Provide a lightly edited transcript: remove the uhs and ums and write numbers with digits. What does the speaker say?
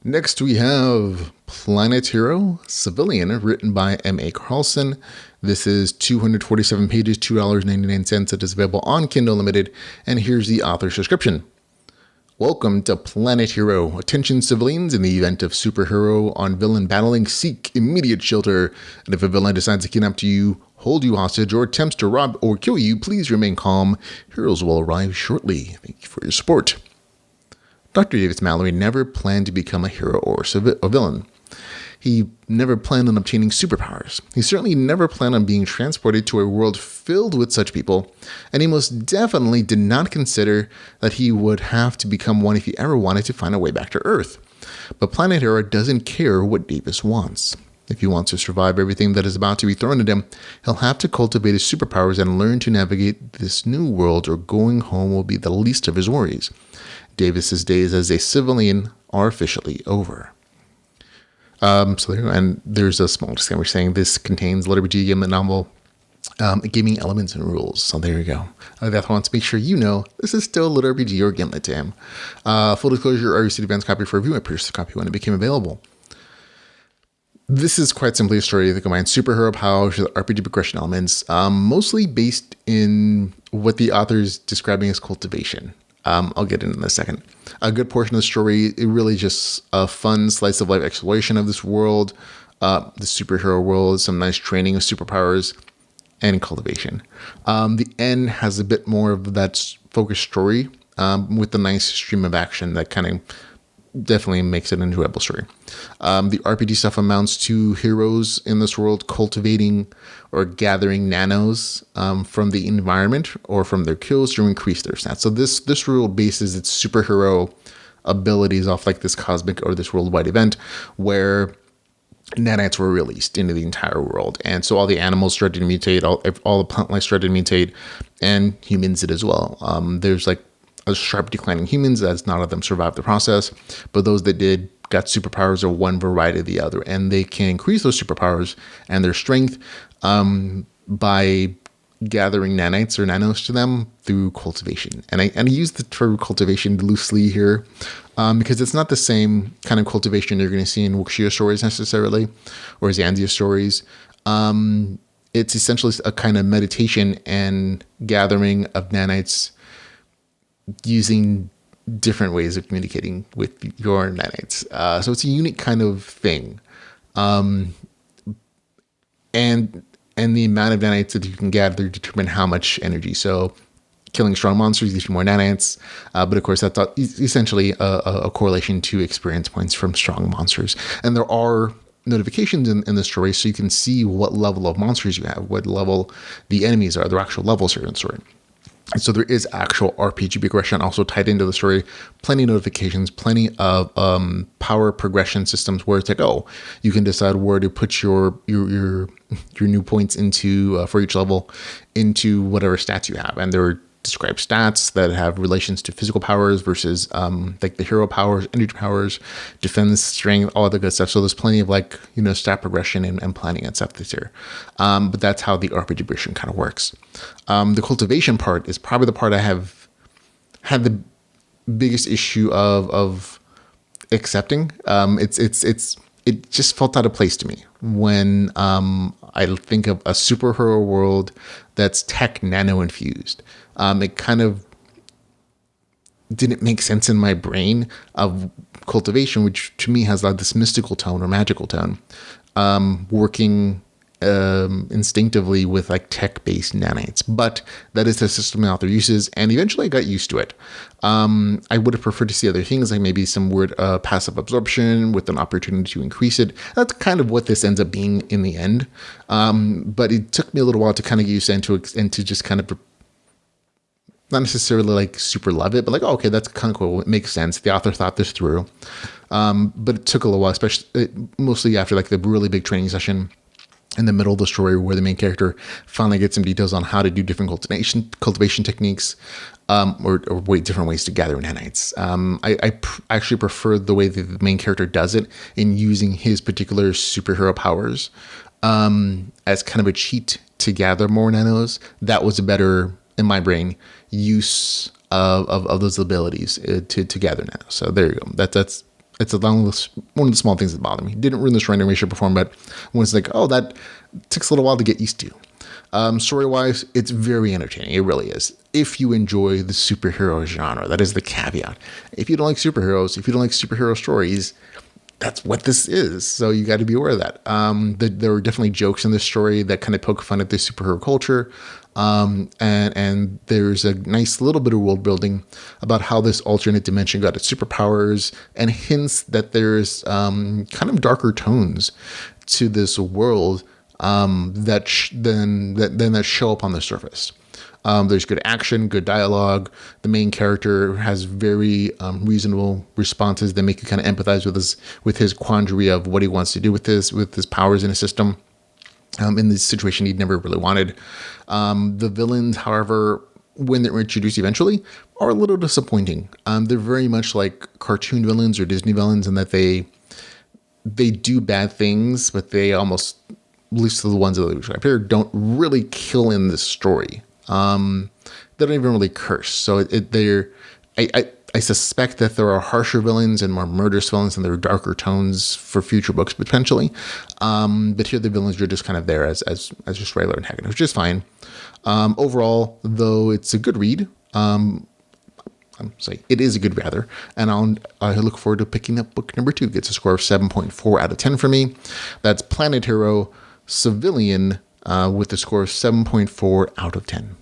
Next, we have Planet Hero Civilian, written by M.A. Carlson. This is 247 pages, $2.99. It is available on Kindle Unlimited, and here's the author's description. Welcome to Planet Hero. Attention civilians, in the event of superhero on villain battling, seek immediate shelter. And if a villain decides to kidnap you, hold you hostage, or attempts to rob or kill you, please remain calm. Heroes will arrive shortly. Thank you for your support. Dr. Davis Malory never planned to become a hero or a villain. He never planned on obtaining superpowers. He certainly never planned on being transported to a world filled with such people, and he most definitely did not consider that he would have to become one if he ever wanted to find a way back to Earth. But Planet Hero doesn't care what Davis wants. If he wants to survive everything that is about to be thrown at him, he'll have to cultivate his superpowers and learn to navigate this new world, or going home will be the least of his worries. Davis's days as a civilian are officially over. There's a small disclaimer saying this contains LitRPG game novel, gaming elements and rules. So there you go. I want to make sure you know this is still LitRPG or Gimlet to him. Full disclosure: I received advanced copy for review. I purchased a copy when it became available. This is quite simply a story that combines superhero powers with RPG progression elements, mostly based in what the author is describing as cultivation. I'll get into in a second. A good portion of the story, it really just a fun slice of life exploration of this world, the superhero world, some nice training of superpowers, and cultivation. The end has a bit more of that focused story with a nice stream of action that kind of definitely makes it an enjoyable story. The RPG stuff amounts to heroes in this world cultivating or gathering nanos from the environment or from their kills to increase their stats. So this rule bases its superhero abilities off like this cosmic or this worldwide event where nanites were released into the entire world. And so all the animals started to mutate, all the plant life started to mutate, and humans did as well. There's like a sharp decline in humans, as none of them survived the process, but those that did got superpowers of one variety or the other, and they can increase those superpowers and their strength by gathering nanites or nanos to them through cultivation. And I use the term cultivation loosely here because it's not the same kind of cultivation you're going to see in Wuxia stories necessarily, or Zanzia stories. It's essentially a kind of meditation and gathering of nanites using different ways of communicating with your nanites. So it's a unique kind of thing. And the amount of nanites that you can gather determine how much energy. So killing strong monsters gives you more nanites. But of course, that's essentially a correlation to experience points from strong monsters. And there are notifications in the story, so you can see what level of monsters you have, what level the enemies are, their actual levels are in the story. So there is actual RPG progression also tied into the story, plenty of notifications, plenty of power progression systems where it's like, oh, you can decide where to put your new points into for each level into whatever stats you have. And there are described stats that have relations to physical powers versus like the hero powers, energy powers, defense, strength, all the good stuff. So there's plenty of stat progression and planning and stuff that's here. But that's how the RPG progression kind of works. The cultivation part is probably the part I have had the biggest issue of accepting. It just felt out of place to me when I think of a superhero world that's tech nano infused. It kind of didn't make sense in my brain of cultivation, which to me has like this mystical tone or magical tone, working instinctively with like tech-based nanites. But that is the system the author uses, and eventually I got used to it. I would have preferred to see other things, like maybe some weird passive absorption with an opportunity to increase it. That's kind of what this ends up being in the end. But it took me a little while to kind of get used to and to just kind of not necessarily like super love it, but like, oh, okay, that's kind of cool. It makes sense. The author thought this through. But it took a little while, especially mostly after like the really big training session in the middle of the story where the main character finally gets some details on how to do different cultivation techniques, or different ways to gather nanites. I actually prefer the way that the main character does it in using his particular superhero powers as kind of a cheat to gather more nanos. That was a better, in my brain, use of those abilities to gather nanos. So there you go. That's It's one of the small things that bother me. Didn't ruin the story in any way, shape, or form, but was like, oh, that takes a little while to get used to. Story-wise, it's very entertaining. It really is. If you enjoy the superhero genre, that is the caveat. If you don't like superheroes, if you don't like superhero stories, that's what this is. So you got to be aware of that. There were definitely jokes in this story that kind of poke fun at the superhero culture. And there's a nice little bit of world building about how this alternate dimension got its superpowers, and hints that there's kind of darker tones to this world that show up on the surface. There's good action, good dialogue. The main character has very reasonable responses that make you kind of empathize with his quandary of what he wants to do with his powers in his system. In this situation he'd never really wanted. The villains, however, when they're introduced eventually, are a little disappointing. They're very much like cartoon villains or Disney villains in that they do bad things, but they almost, at least the ones that we described here, don't really kill in this story. They don't even really curse. So I suspect that there are harsher villains and more murderous villains, and there are darker tones for future books potentially. But here the villains are just kind of there as just regular antagonists, which is fine. Overall, though, it's a good read. It is a good rather, and I look forward to picking up book number 2. Gets a score of 7.4 out of 10 for me. That's Planet Hero Civilian with a score of 7.4 out of 10.